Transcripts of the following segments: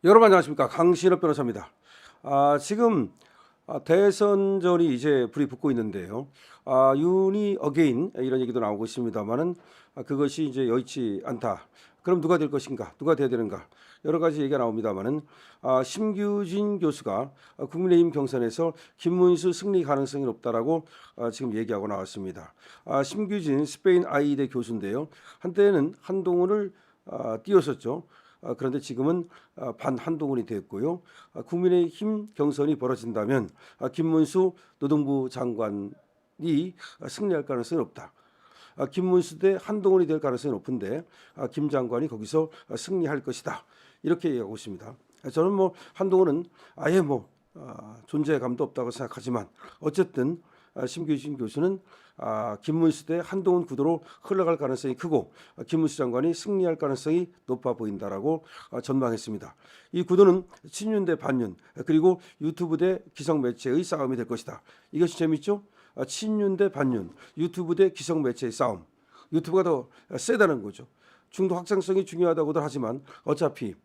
여러분 안녕하십니까, 강신업 변호사입니다. 지금 대선전이 이제 불이 붙고 있는데요. 윤이 어게인 이런 얘기도 나오고 있습니다만은 그것이 이제 여의치 않다. 그럼 누가 될 것인가? 누가 돼야 되는가? 여러 가지 얘기가 나옵니다만은 심규진 교수가 국민의힘 경선에서 김문수 승리 가능성이 높다라고 지금 얘기하고 나왔습니다. 심규진 스페인 아이대 교수인데요. 한때는 한동훈을 띄웠었죠. 그런데 지금은 반한동훈이 됐고요. 국민의힘 경선이 벌어진다면 김문수 노동부 장관이 승리할 가능성이 높다. 김문수 대 한동훈이 될 가능성이 높은데 김 장관이 거기서 승리할 것이다. 이렇게 얘기하고 있습니다. 저는 뭐 한동훈은 아예 존재감도 없다고 생각하지만 어쨌든 심규진 교수는 김문수 대 한동훈 구도로 흘러갈 가능성이 크고 김문수 장관이 승리할 가능성이 높아 보인다라고 전망했습니다. 이 구도는 친윤 대 반윤 그리고 유튜브 대 기성 매체의 싸움이 될 것이다. 이것이 재밌죠? 친윤 대 반윤, 유튜브 대 기성 매체의 싸움. 유튜브가 더 세다는 거죠. 중도 확장성이 중요하다고들 하지만 어차피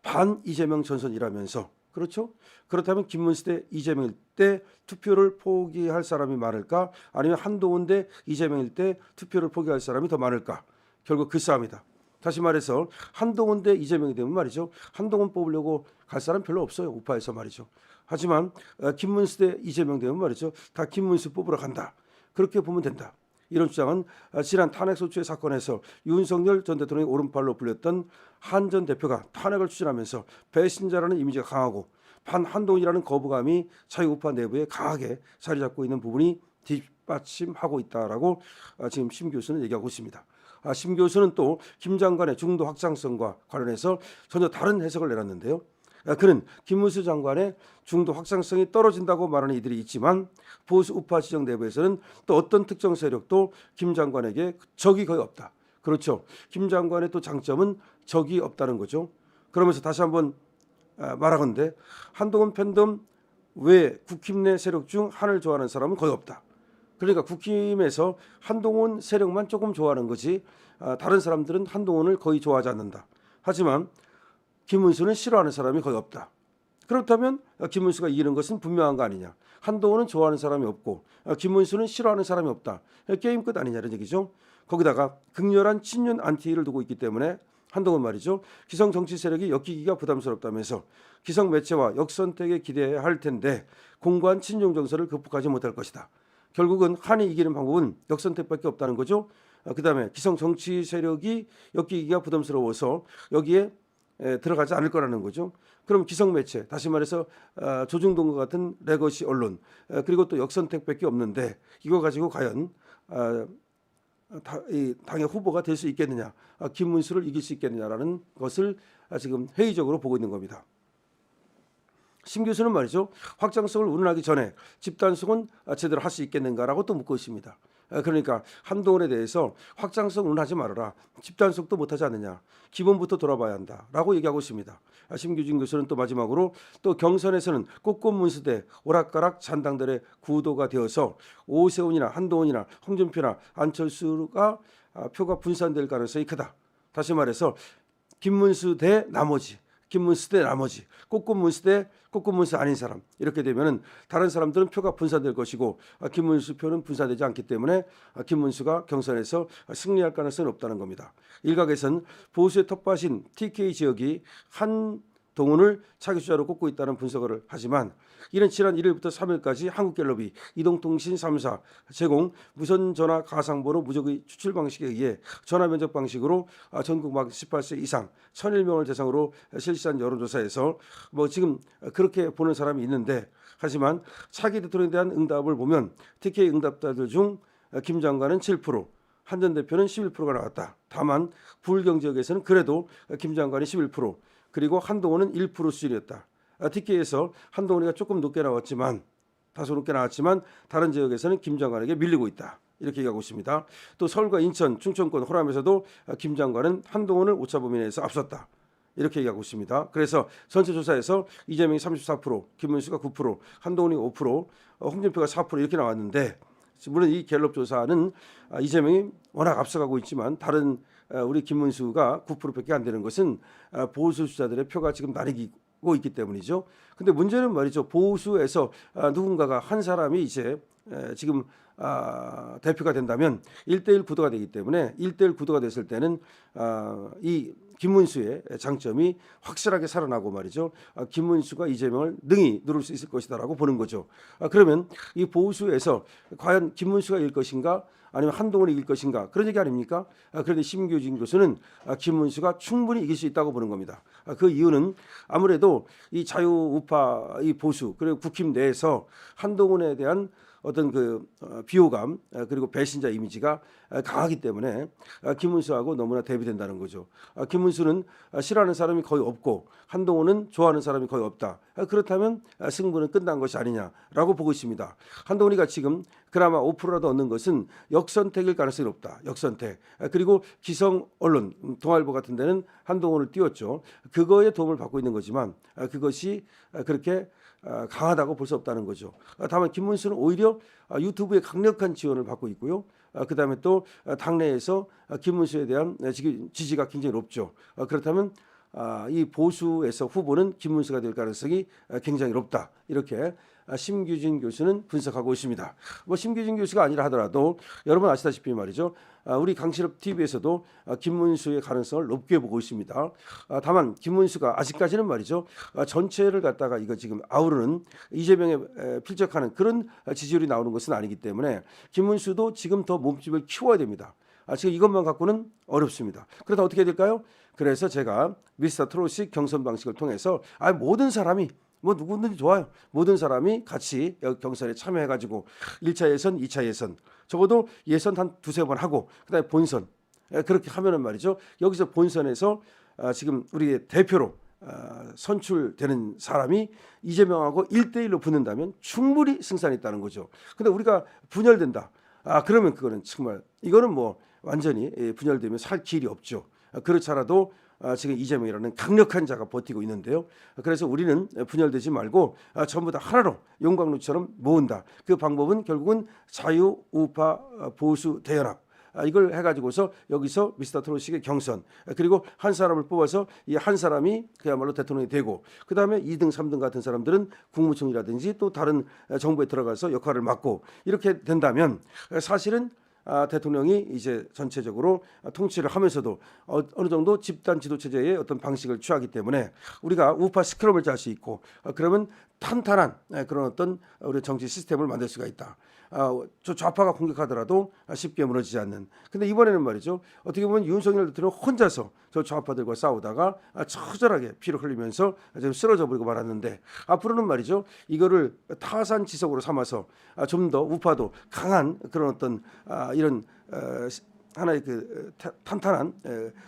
반 이재명 전선이라면서, 그렇죠? 그렇다면 김문수 대 이재명일 때 투표를 포기할 사람이 많을까? 아니면 한동훈 대 이재명일 때 투표를 포기할 사람이 더 많을까? 결국 그 싸움이다. 다시 말해서 한동훈 대 이재명이 되면 말이죠, 한동훈 뽑으려고 갈 사람 별로 없어요, 우파에서 말이죠. 하지만 김문수 대 이재명 되면 말이죠, 다 김문수 뽑으러 간다. 그렇게 보면 된다. 이런 주장은 지난 탄핵소추의 사건에서 윤석열 전 대통령의 오른팔로 불렸던 한 전 대표가 탄핵을 추진하면서 배신자라는 이미지가 강하고 반한동훈이라는 거부감이 자유우파 내부에 강하게 자리 잡고 있는 부분이 뒷받침하고 있다라고 지금 심 교수는 얘기하고 있습니다. 심 교수는 또 김 장관의 중도 확장성과 관련해서 전혀 다른 해석을 내놨는데요. 그는 김문수 장관의 중도 확장성이 떨어진다고 말하는 이들이 있지만 보수 우파 지정 내부에서는 또 어떤 특정 세력도 김 장관에게 적이 거의 없다. 그렇죠. 김 장관의 또 장점은 적이 없다는 거죠. 그러면서 다시 한번 말하건대 한동훈 팬덤 외 국힘 내 세력 중 한을 좋아하는 사람은 거의 없다. 그러니까 국힘에서 한동훈 세력만 조금 좋아하는 거지 다른 사람들은 한동훈을 거의 좋아하지 않는다. 하지만 김문수는 싫어하는 사람이 거의 없다. 그렇다면 김문수가 이기는 것은 분명한 거 아니냐. 한동훈은 좋아하는 사람이 없고 김문수는 싫어하는 사람이 없다. 게임 끝 아니냐 이런 얘기죠. 거기다가 극렬한 친윤 안티를 두고 있기 때문에 한동훈 말이죠, 기성 정치 세력이 엮이기가 부담스럽다면서 기성 매체와 역선택에 기대해야 할 텐데 공고한 친윤 정서를 극복하지 못할 것이다. 결국은 한이 이기는 방법은 역선택밖에 없다는 거죠. 그다음에 기성 정치 세력이 엮이기가 부담스러워서 여기에 들어가지 않을 거라는 거죠. 그럼 기성 매체, 다시 말해서 조중동과 같은 레거시 언론, 그리고 또 역선택밖에 없는데 이거 가지고 과연 당의 후보가 될 수 있겠느냐, 김문수를 이길 수 있겠느냐라는 것을 지금 회의적으로 보고 있는 겁니다. 심 교수는 말이죠, 확장성을 운운하기 전에 집단속은 제대로 할 수 있겠는가라고 또 묻고 있습니다. 그러니까 한동훈에 대해서 확장성 운운하지 말아라, 집단속도 못하지 않느냐, 기본부터 돌아봐야 한다라고 얘기하고 있습니다. 심규진 교수는 또 마지막으로 또 경선에서는 꽃꽃문수 대 오락가락 잔당들의 구도가 되어서 오세훈이나 한동훈이나 홍준표나 안철수가 표가 분산될 가능성이 크다. 다시 말해서 김문수 대 나머지, 김문수 대 나머지, 꽃꽃문수 대 꽃꽃문수 아닌 사람, 이렇게 되면은 다른 사람들은 표가 분산될 것이고 김문수 표는 분산되지 않기 때문에 김문수가 경선에서 승리할 가능성이 높다는 겁니다. 일각에선 보수의 텃밭인 TK 지역이 한동훈을 차기 주자로 꼽고 있다는 분석을 하지만 이는 지난 1일부터 3일까지 한국갤럽이 이동통신 3사 제공 무선전화 가상번호 무적의 추출 방식에 의해 전화 면접 방식으로 전국 막 18세 이상 1,001명을 대상으로 실시한 여론조사에서 지금 그렇게 보는 사람이 있는데, 하지만 차기 대통령에 대한 응답을 보면 TK 응답자들 중 김 장관은 7%, 한 전 대표는 11%가 나왔다. 다만 불경 지역에서는 그래도 김 장관이 11%, 그리고 한동훈은 1% 수준이었다. TK에서 한동훈이가 조금 높게 나왔지만, 다소 높게 나왔지만 다른 지역에서는 김 장관에게 밀리고 있다. 이렇게 얘기하고 있습니다. 또 서울과 인천, 충청권, 호남에서도 김 장관은 한동훈을 오차 범위 내에서 앞섰다. 이렇게 얘기하고 있습니다. 그래서 전체 조사에서 이재명이 34%, 김문수가 9%, 한동훈이 5%, 홍준표가 4% 이렇게 나왔는데, 물론 이 갤럽 조사는 이재명이 워낙 앞서가고 있지만 다른 우리 김문수가 9%밖에 안 되는 것은 보수 주자들의 표가 지금 나뉘고 있기 때문이죠. 근데 문제는 말이죠. 보수에서 누군가가 한 사람이 이제 지금 대표가 된다면 1대1 구도가 되기 때문에 1대1 구도가 됐을 때는 이 김문수의 장점이 확실하게 살아나고 말이죠. 김문수가 이재명을 능히 누를 수 있을 것이다라고 보는 거죠. 그러면 이 보수에서 과연 김문수가 이길 것인가 아니면 한동훈이 이길 것인가 그런 얘기 아닙니까? 그런데 심규진 교수는 김문수가 충분히 이길 수 있다고 보는 겁니다. 그 이유는 아무래도 이 자유우파 이 보수 그리고 국힘 내에서 한동훈에 대한 어떤 그 비호감 그리고 배신자 이미지가 강하기 때문에 김문수하고 너무나 대비된다는 거죠. 김문수는 싫어하는 사람이 거의 없고 한동훈은 좋아하는 사람이 거의 없다. 그렇다면 승부는 끝난 것이 아니냐라고 보고 있습니다. 한동훈이가 지금 그나마 5%라도 얻는 것은 역선택일 가능성이 높다. 역선택. 그리고 기성 언론 동아일보 같은 데는 한동훈을 띄웠죠. 그거에 도움을 받고 있는 거지만 그것이 그렇게 강하다고 볼 수 없다는 거죠. 다만 김문수는 오히려 유튜브에 강력한 지원을 받고 있고요. 그다음에 또 당내에서 김문수에 대한 지지가 굉장히 높죠. 그렇다면 이 보수에서 후보는 김문수가 될 가능성이 굉장히 높다. 이렇게 심규진 교수는 분석하고 있습니다. 뭐 심규진 교수가 아니라 하더라도 여러분 아시다시피 말이죠. 우리 강신업 TV에서도 김문수의 가능성을 높게 보고 있습니다. 다만 김문수가 아직까지는 말이죠. 전체를 갖다가 이거 지금 아우르는 이재명에 필적하는 그런 지지율이 나오는 것은 아니기 때문에 김문수도 지금 더 몸집을 키워야 됩니다. 지금 이것만 갖고는 어렵습니다. 그러다 어떻게 해야 될까요? 그래서 제가 미스터 트롯식 경선 방식을 통해서 모든 사람이 뭐 누구든지 좋아요. 모든 사람이 같이 경선에 참여해가지고 1차 예선, 2차 예선 적어도 예선 한 두세 번 하고 그다음에 본선 그렇게 하면은 말이죠. 여기서 본선에서 지금 우리의 대표로 선출되는 사람이 이재명하고 1대1로 붙는다면 충분히 승산이 있다는 거죠. 근데 우리가 분열된다. 그러면 그거는 정말 이거는 뭐 완전히 분열되면 살 길이 없죠. 그렇지 않아도 지금 이재명이라는 강력한 자가 버티고 있는데요. 그래서 우리는 분열되지 말고 전부 다 하나로 용광로처럼 모은다. 그 방법은 결국은 자유우파 보수 대연합. 이걸 해가지고서 여기서 미스터 트롯식의 경선 그리고 한 사람을 뽑아서 이 한 사람이 그야말로 대통령이 되고 그 다음에 2등 3등 같은 사람들은 국무총리라든지 또 다른 정부에 들어가서 역할을 맡고 이렇게 된다면 사실은 대통령이 이제 전체적으로 통치를 하면서도 어느 정도 집단 지도 체제의 어떤 방식을 취하기 때문에 우리가 우파 스크럼을 짤 수 있고 그러면 탄탄한 그런 어떤 우리 정치 시스템을 만들 수가 있다. 저 좌파가 공격하더라도 쉽게 무너지지 않는. 근데 이번에는 말이죠. 어떻게 보면 윤석열 대통령 혼자서 저 좌파들과 싸우다가 처절하게 피를 흘리면서 지금 쓰러져 버리고 말았는데 앞으로는 말이죠. 이거를 타산지석으로 삼아서 좀 더 우파도 강한 그런 어떤 이런 하나의 그 탄탄한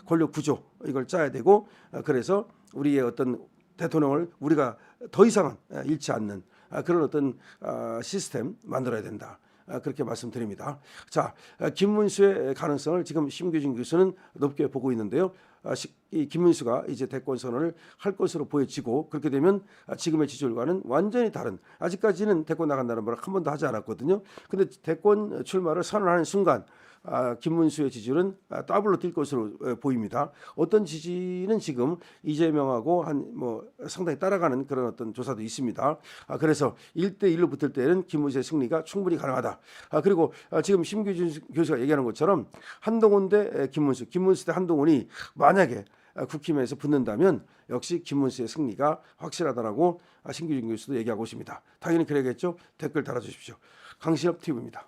권력 구조 이걸 짜야 되고 그래서 우리의 어떤 대통령을 우리가 더 이상은 잃지 않는 그런 어떤 시스템 만들어야 된다. 그렇게 말씀드립니다. 자, 김문수의 가능성을 지금 심규진 교수는 높게 보고 있는데요. 이 김문수가 이제 대권 선언을 할 것으로 보여지고 그렇게 되면 지금의 지지율과는 완전히 다른 아직까지는 대권 나간다는 말을 한 번도 하지 않았거든요. 근데 대권 출마를 선언하는 순간 김문수의 지지율은 더블로 뛸 것으로 보입니다. 어떤 지지는 지금 이재명하고 한 뭐 상당히 따라가는 그런 어떤 조사도 있습니다. 그래서 1대1로 붙을 때는 김문수의 승리가 충분히 가능하다. 그리고 지금 심규진 교수가 얘기하는 것처럼 한동훈 대 김문수, 김문수 대 한동훈이 만약에 국힘에서 붙는다면 역시 김문수의 승리가 확실하다라고 심규진 교수도 얘기하고 있습니다. 당연히 그래야겠죠. 댓글 달아주십시오. 강신업 TV입니다.